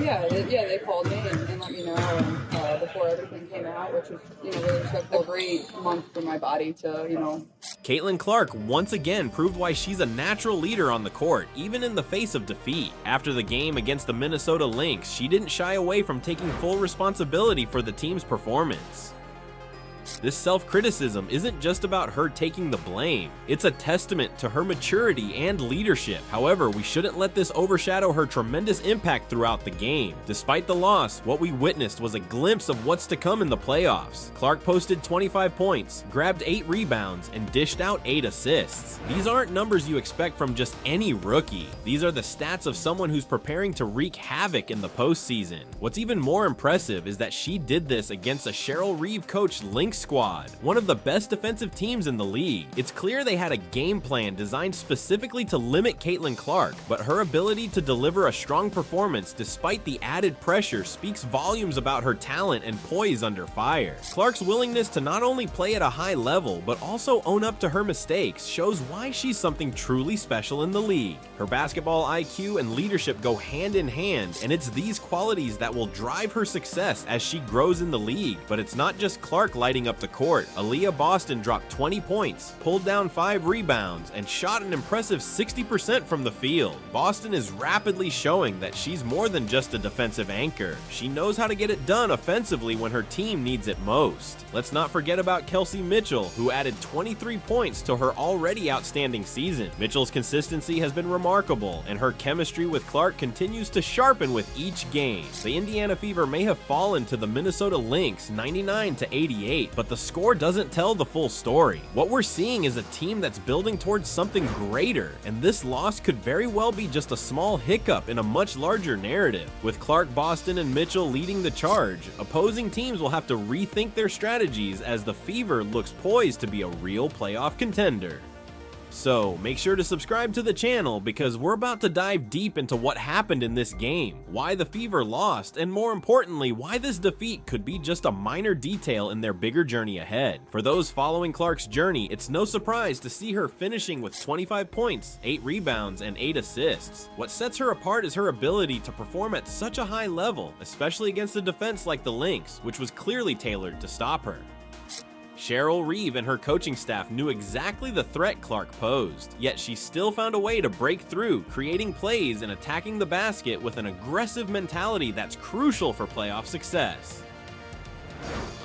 Yeah, they called me and let me know before everything came out, which was, really just a great month for my body to. Caitlin Clark once again proved why she's a natural leader on the court, even in the face of defeat. After the game against the Minnesota Lynx, she didn't shy away from taking full responsibility for the team's performance. This self-criticism isn't just about her taking the blame. It's a testament to her maturity and leadership. However, we shouldn't let this overshadow her tremendous impact throughout the game. Despite the loss, what we witnessed was a glimpse of what's to come in the playoffs. Clark posted 25 points, grabbed 8 rebounds, and dished out 8 assists. These aren't numbers you expect from just any rookie. These are the stats of someone who's preparing to wreak havoc in the postseason. What's even more impressive is that she did this against a Cheryl Reeve coached Lynx squad, one of the best defensive teams in the league. It's clear they had a game plan designed specifically to limit Caitlin Clark, but her ability to deliver a strong performance despite the added pressure speaks volumes about her talent and poise under fire. Clark's willingness to not only play at a high level, but also own up to her mistakes shows why she's something truly special in the league. Her basketball IQ and leadership go hand in hand, and it's these qualities that will drive her success as she grows in the league. But it's not just Clark lighting up the court. Aaliyah Boston dropped 20 points, pulled down 5 rebounds, and shot an impressive 60% from the field. Boston is rapidly showing that she's more than just a defensive anchor. She knows how to get it done offensively when her team needs it most. Let's not forget about Kelsey Mitchell, who added 23 points to her already outstanding season. Mitchell's consistency has been remarkable, and her chemistry with Clark continues to sharpen with each game. The Indiana Fever may have fallen to the Minnesota Lynx 99-88, but the score doesn't tell the full story. What we're seeing is a team that's building towards something greater, and this loss could very well be just a small hiccup in a much larger narrative. With Clark, Boston, and Mitchell leading the charge, opposing teams will have to rethink their strategies as the Fever looks poised to be a real playoff contender. So make sure to subscribe to the channel because we're about to dive deep into what happened in this game, why the Fever lost, and more importantly, why this defeat could be just a minor detail in their bigger journey ahead. For those following Clark's journey, it's no surprise to see her finishing with 25 points, 8 rebounds, and 8 assists. What sets her apart is her ability to perform at such a high level, especially against a defense like the Lynx, which was clearly tailored to stop her. Cheryl Reeve and her coaching staff knew exactly the threat Clark posed, yet she still found a way to break through, creating plays and attacking the basket with an aggressive mentality that's crucial for playoff success.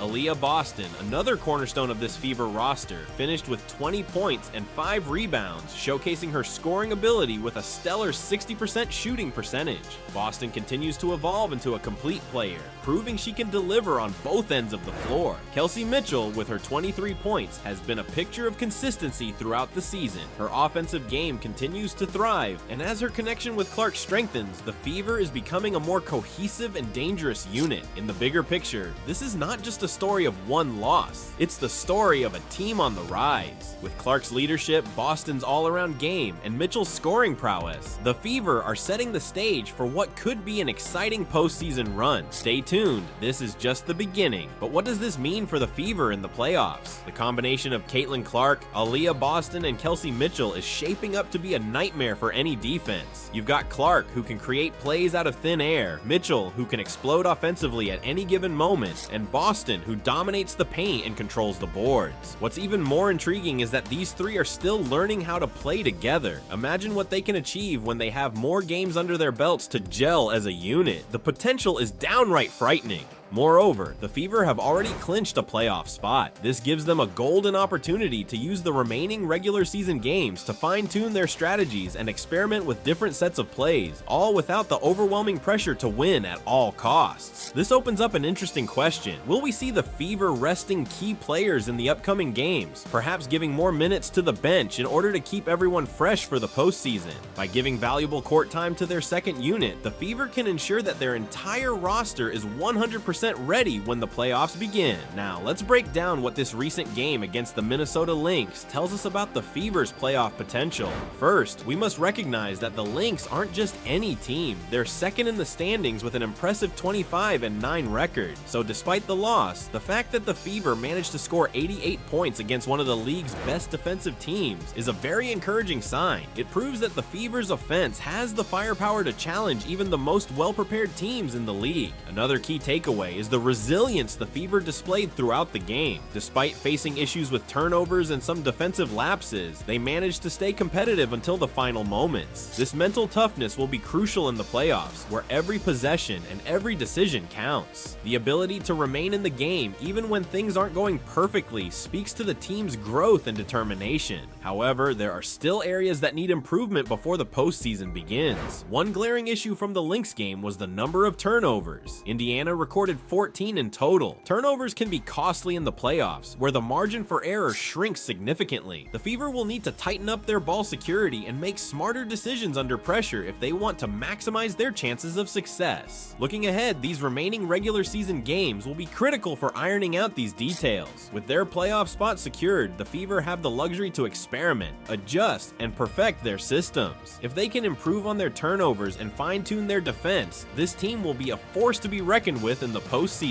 Aaliyah Boston, another cornerstone of this Fever roster, finished with 20 points and 5 rebounds, showcasing her scoring ability with a stellar 60% shooting percentage. Boston continues to evolve into a complete player, proving she can deliver on both ends of the floor. Kelsey Mitchell, with her 23 points, has been a picture of consistency throughout the season. Her offensive game continues to thrive, and as her connection with Clark strengthens, the Fever is becoming a more cohesive and dangerous unit. In the bigger picture, this is not just a story of one loss. It's the story of a team on the rise. With Clark's leadership, Boston's all-around game, and Mitchell's scoring prowess, the Fever are setting the stage for what could be an exciting postseason run. Stay tuned, this is just the beginning. But what does this mean for the Fever in the playoffs? The combination of Caitlin Clark, Aaliyah Boston, and Kelsey Mitchell is shaping up to be a nightmare for any defense. You've got Clark, who can create plays out of thin air, Mitchell, who can explode offensively at any given moment, and Boston, who dominates the paint and controls the boards. What's even more intriguing is that these three are still learning how to play together. Imagine what they can achieve when they have more games under their belts to gel as a unit. The potential is downright frightening. Moreover, the Fever have already clinched a playoff spot. This gives them a golden opportunity to use the remaining regular season games to fine-tune their strategies and experiment with different sets of plays, all without the overwhelming pressure to win at all costs. This opens up an interesting question. Will we see the Fever resting key players in the upcoming games, perhaps giving more minutes to the bench in order to keep everyone fresh for the postseason? By giving valuable court time to their second unit, the Fever can ensure that their entire roster is 100% 100% ready when the playoffs begin. Now, let's break down what this recent game against the Minnesota Lynx tells us about the Fever's playoff potential. First, we must recognize that the Lynx aren't just any team. They're second in the standings with an impressive 25-9 record. So despite the loss, the fact that the Fever managed to score 88 points against one of the league's best defensive teams is a very encouraging sign. It proves that the Fever's offense has the firepower to challenge even the most well-prepared teams in the league. Another key takeaway is the resilience the Fever displayed throughout the game. Despite facing issues with turnovers and some defensive lapses, they managed to stay competitive until the final moments. This mental toughness will be crucial in the playoffs, where every possession and every decision counts. The ability to remain in the game even when things aren't going perfectly speaks to the team's growth and determination. However, there are still areas that need improvement before the postseason begins. One glaring issue from the Lynx game was the number of turnovers. Indiana recorded 14 in total. Turnovers can be costly in the playoffs, where the margin for error shrinks significantly. The Fever will need to tighten up their ball security and make smarter decisions under pressure if they want to maximize their chances of success. Looking ahead, these remaining regular season games will be critical for ironing out these details. With their playoff spot secured, the Fever have the luxury to experiment, adjust, and perfect their systems. If they can improve on their turnovers and fine-tune their defense, this team will be a force to be reckoned with in the postseason.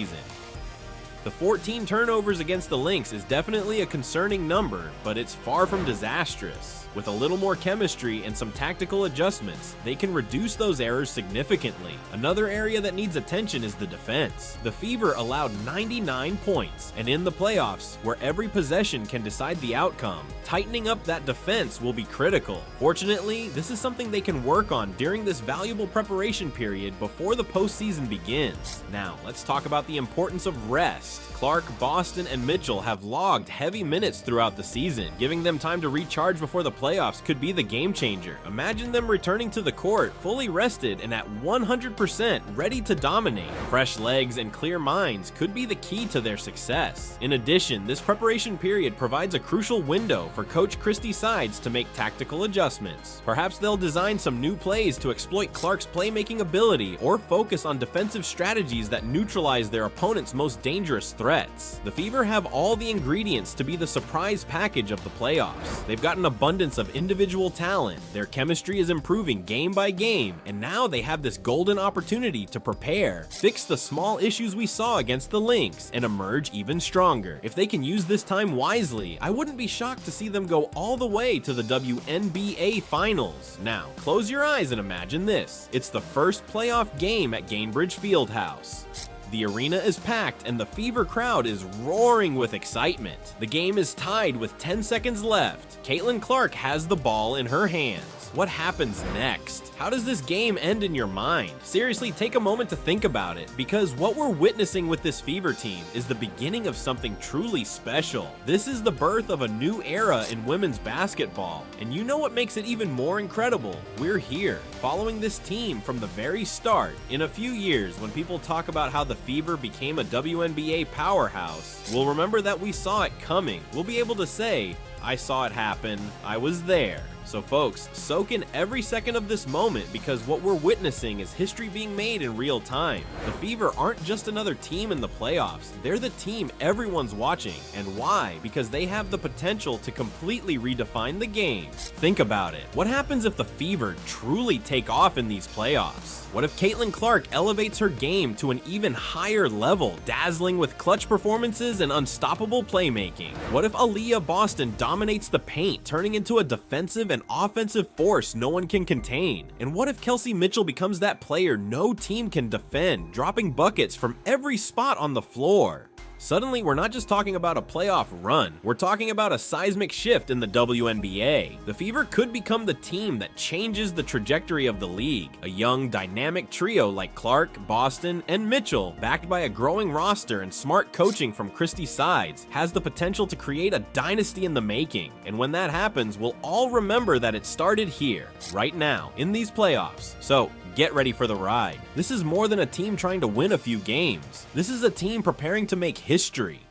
The 14 turnovers against the Lynx is definitely a concerning number, but it's far from disastrous. With a little more chemistry and some tactical adjustments, they can reduce those errors significantly. Another area that needs attention is the defense. The Fever allowed 99 points, and in the playoffs, where every possession can decide the outcome, tightening up that defense will be critical. Fortunately, this is something they can work on during this valuable preparation period before the postseason begins. Now, let's talk about the importance of rest. Clark, Boston, and Mitchell have logged heavy minutes throughout the season. Giving them time to recharge before the playoffs could be the game changer. Imagine them returning to the court fully rested and at 100% ready to dominate. Fresh legs and clear minds could be the key to their success. In addition, this preparation period provides a crucial window for Coach Christie Sides to make tactical adjustments. Perhaps they'll design some new plays to exploit Clark's playmaking ability or focus on defensive strategies that neutralize their opponent's most dangerous threats. The Fever have all the ingredients to be the surprise package of the playoffs. They've got an abundance of individual talent, their chemistry is improving game by game, and now they have this golden opportunity to prepare, fix the small issues we saw against the Lynx, and emerge even stronger. If they can use this time wisely, I wouldn't be shocked to see them go all the way to the WNBA Finals. Now, close your eyes and imagine this. It's the first playoff game at Gainbridge Fieldhouse. The arena is packed and the Fever crowd is roaring with excitement. The game is tied with 10 seconds left. Caitlin Clark has the ball in her hands. What happens next? How does this game end in your mind? Seriously, take a moment to think about it, because what we're witnessing with this Fever team is the beginning of something truly special. This is the birth of a new era in women's basketball, and you know what makes it even more incredible? We're here, following this team from the very start. In a few years, when people talk about how the Fever became a WNBA powerhouse, we'll remember that we saw it coming. We'll be able to say, I saw it happen, I was there. So folks, soak in every second of this moment, because what we're witnessing is history being made in real time. The Fever aren't just another team in the playoffs, they're the team everyone's watching. And why? Because they have the potential to completely redefine the game. Think about it. What happens if the Fever truly take off in these playoffs? What if Caitlin Clark elevates her game to an even higher level, dazzling with clutch performances and unstoppable playmaking? What if Aaliyah Boston dominates the paint, turning into a defensive and offensive force no one can contain? And what if Kelsey Mitchell becomes that player no team can defend, dropping buckets from every spot on the floor? Suddenly, we're not just talking about a playoff run, we're talking about a seismic shift in the WNBA. The Fever could become the team that changes the trajectory of the league. A young, dynamic trio like Clark, Boston, and Mitchell, backed by a growing roster and smart coaching from Christie Sides, has the potential to create a dynasty in the making. And when that happens, we'll all remember that it started here, right now, in these playoffs. So, get ready for the ride. This is more than a team trying to win a few games. This is a team preparing to make history.